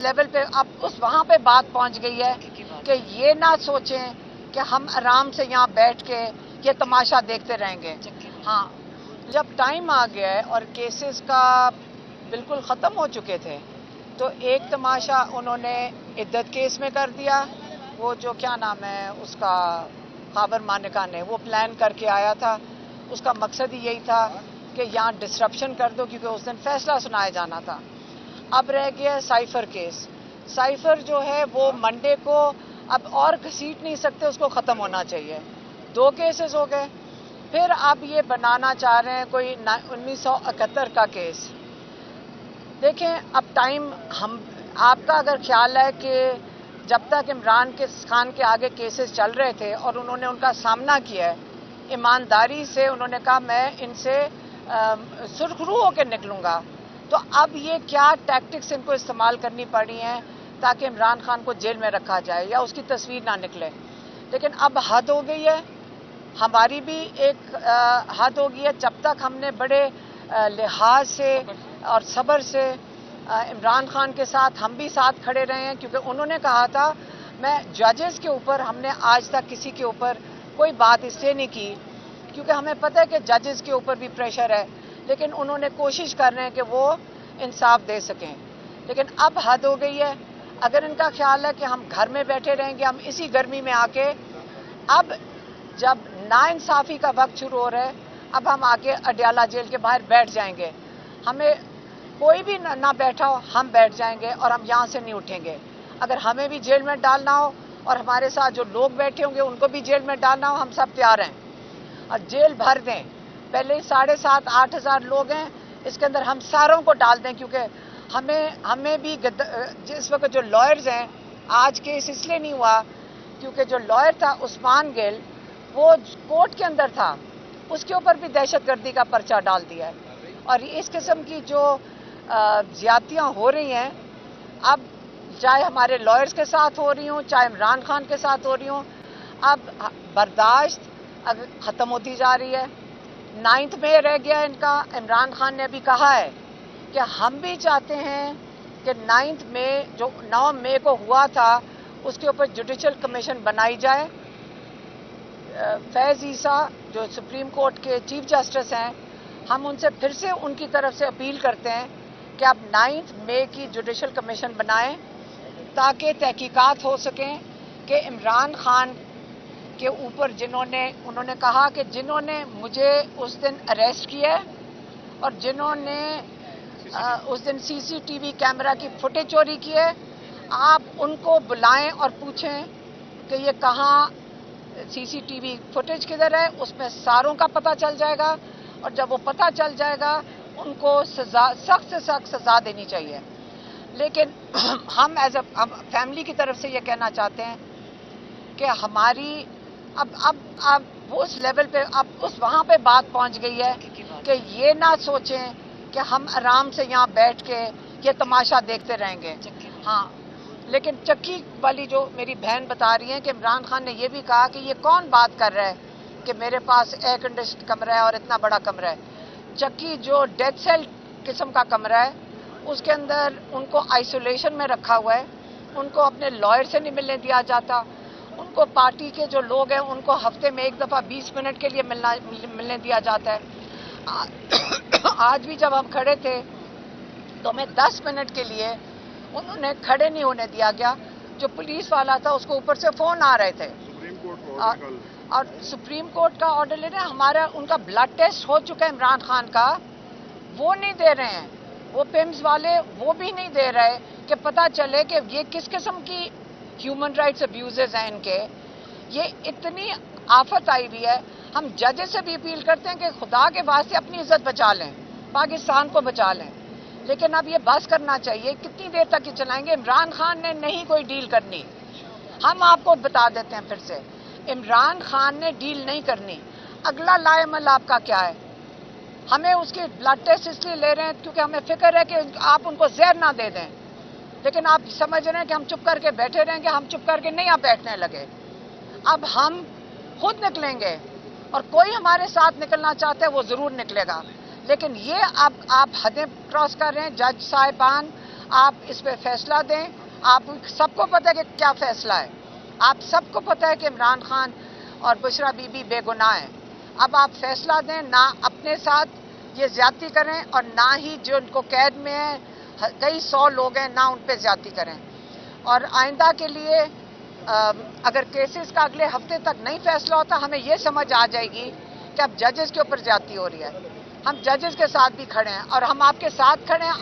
Level پہ اب وہاں پہ بات پہنچ گئی ہے کہ یہ نہ سوچیں کہ ہم آرام سے یہاں بیٹھ کے یہ تماشا دیکھتے رہیں گے. ہاں، جب ٹائم آ گیا ہے اور کیسز کا بالکل ختم ہو چکے تھے تو ایک تماشا انہوں نے عدت کیس میں کر دیا. وہ جو کیا نام ہے اس کا، خابر مانکا نے وہ پلان کر کے آیا تھا. اس کا مقصد ہی یہی تھا کہ یہاں ڈسرپشن کر دو کیونکہ اس دن فیصلہ سنایا جانا تھا. اب رہ گیا سائفر کیس. سائفر جو ہے وہ منڈے کو اب اور گھسیٹ نہیں سکتے، اس کو ختم ہونا چاہیے. 2 کیسز ہو گئے. پھر اب یہ بنانا چاہ رہے ہیں کوئی 1971 کا کیس. دیکھیں اب ٹائم آپ کا اگر خیال ہے کہ جب تک عمران خان کے آگے کیسز چل رہے تھے اور انہوں نے ان کا سامنا کیا ہے ایمانداری سے، انہوں نے کہا میں ان سے سرخرو ہو کے نکلوں گا، تو اب یہ کیا ٹیکٹکس ان کو استعمال کرنی پڑی ہیں تاکہ عمران خان کو جیل میں رکھا جائے یا اس کی تصویر نہ نکلے. لیکن اب حد ہو گئی ہے، ہماری بھی ایک حد ہو گئی ہے. جب تک ہم نے بڑے لحاظ سے اور صبر سے عمران خان کے ساتھ ہم بھی ساتھ کھڑے رہے ہیں، کیونکہ انہوں نے کہا تھا میں ججز کے اوپر، ہم نے آج تک کسی کے اوپر کوئی بات اس سے نہیں کی کیونکہ ہمیں پتہ ہے کہ ججز کے اوپر بھی پریشر ہے، لیکن انہوں نے کوشش کر رہے ہیں کہ وہ انصاف دے سکیں. لیکن اب حد ہو گئی ہے. اگر ان کا خیال ہے کہ ہم گھر میں بیٹھے رہیں گے، ہم اسی گرمی میں آ کے، اب جب ناانصافی کا وقت شروع ہو رہا ہے، اب ہم آ کے اڈیالہ جیل کے باہر بیٹھ جائیں گے. ہمیں کوئی بھی نہ بیٹھا ہو، ہم بیٹھ جائیں گے اور ہم یہاں سے نہیں اٹھیں گے. اگر ہمیں بھی جیل میں ڈالنا ہو اور ہمارے ساتھ جو لوگ بیٹھے ہوں گے ان کو بھی جیل میں ڈالنا ہو، ہم سب تیار ہیں. اور جیل بھر دیں. پہلے ہی 7,500-8 ہزار لوگ ہیں، اس کے اندر ہم ساروں کو ڈال دیں، کیونکہ ہمیں بھی جس وقت جو لائرز ہیں، آج کیس اس لیے نہیں ہوا کیونکہ جو لائر تھا عثمان گل وہ کورٹ کے اندر تھا، اس کے اوپر بھی دہشت گردی کا پرچہ ڈال دیا ہے. اور اس قسم کی جو زیادتیاں ہو رہی ہیں، اب چاہے ہمارے لائرز کے ساتھ ہو رہی ہوں، چاہے عمران خان کے ساتھ ہو رہی ہوں، اب برداشت اب ختم ہوتی جا رہی ہے. 9 مئی رہ گیا ان کا. عمران خان نے ابھی کہا ہے کہ ہم بھی چاہتے ہیں کہ 9 مئی کو ہوا تھا اس کے اوپر جوڈیشل کمیشن بنائی جائے. فیض عیسیٰ جو سپریم کورٹ کے چیف جسٹس ہیں، ہم ان سے پھر سے ان کی طرف سے اپیل کرتے ہیں کہ آپ 9 مئی کی جوڈیشل کمیشن بنائیں تاکہ تحقیقات ہو سکیں کہ عمران خان کے اوپر انہوں نے کہا کہ جنہوں نے مجھے اس دن اریسٹ کیا اور جنہوں نے اس دن CCTV کیمرہ کی فوٹیج چوری کی ہے، آپ ان کو بلائیں اور پوچھیں کہ یہ کہاں CCTV فوٹیج کدھر ہے. اس میں ساروں کا پتہ چل جائے گا اور جب وہ پتہ چل جائے گا ان کو سخت سے سخت سزا دینی چاہیے. لیکن ہم ایز اے فیملی کی طرف سے یہ کہنا چاہتے ہیں کہ ہماری اب اس لیول پہ وہاں پہ بات پہنچ گئی ہے کہ یہ نہ سوچیں کہ ہم آرام سے یہاں بیٹھ کے یہ تماشا دیکھتے رہیں گے. ہاں، لیکن چکی والی جو میری بہن بتا رہی ہیں کہ عمران خان نے یہ بھی کہا کہ یہ کون بات کر رہا ہے کہ میرے پاس ایئر کنڈیشن کمرہ ہے اور اتنا بڑا کمرہ ہے. چکی جو ڈیتھ سیل قسم کا کمرہ ہے، اس کے اندر ان کو آئسولیشن میں رکھا ہوا ہے. ان کو اپنے لائر سے نہیں ملنے دیا جاتا. ان کو پارٹی کے جو لوگ ہیں ان کو ہفتے میں 1 دفعہ 20 منٹ کے لیے ملنے دیا جاتا ہے. آج بھی جب ہم کھڑے تھے تو ہمیں 10 منٹ کے لیے انہوں نے کھڑے نہیں ہونے دیا گیا. جو پولیس والا تھا اس کو اوپر سے فون آ رہے تھے اور سپریم کورٹ کا آرڈر لے رہے ہیں. ان کا بلڈ ٹیسٹ ہو چکا ہے عمران خان کا، وہ نہیں دے رہے ہیں. وہ پیمز والے وہ بھی نہیں دے رہے کہ پتہ چلے کہ یہ کس قسم کی ہیومن رائٹس ابیوزز ہیں ان کے. یہ اتنی آفت آئی ہوئی ہے. ہم ججز سے بھی اپیل کرتے ہیں کہ خدا کے واسطے اپنی عزت بچا لیں، پاکستان کو بچا لیں. لیکن اب یہ بس کرنا چاہیے. کتنی دیر تک یہ چلائیں گے؟ عمران خان نے نہیں کوئی ڈیل کرنی. ہم آپ کو بتا دیتے ہیں پھر سے، عمران خان نے ڈیل نہیں کرنی. اگلا لائے عمل آپ کا کیا ہے؟ ہمیں اس کی بلڈ ٹیسٹ اس لیے لے رہے ہیں کیونکہ ہمیں فکر ہے کہ آپ ان کو زہر نہ دے دیں. لیکن آپ سمجھ رہے ہیں کہ ہم چپ کر کے بیٹھے رہیں گے. ہم چپ کر کے نہیں آپ بیٹھنے لگے. اب ہم خود نکلیں گے اور کوئی ہمارے ساتھ نکلنا چاہتا ہے وہ ضرور نکلے گا. لیکن یہ اب آپ حدیں کراس کر رہے ہیں. جج صاحبان آپ اس پہ فیصلہ دیں. آپ سب کو پتہ ہے کہ کیا فیصلہ ہے. آپ سب کو پتہ ہے کہ عمران خان اور بشرا بی بی بے گناہ ہیں. اب آپ فیصلہ دیں, نہ اپنے ساتھ یہ زیادتی کریں اور نہ ہی جو ان کو قید میں ہیں, کئی 100 لوگ ہیں, نہ ان پہ زیادتی کریں. اور آئندہ کے لیے اگر کیسز کا اگلے ہفتے تک نہیں فیصلہ ہوتا, ہمیں یہ سمجھ آ جائے گی کہ اب ججز کے اوپر زیادتی ہو رہی ہے. ہم ججز کے ساتھ بھی کھڑے ہیں اور ہم آپ کے ساتھ کھڑے ہیں.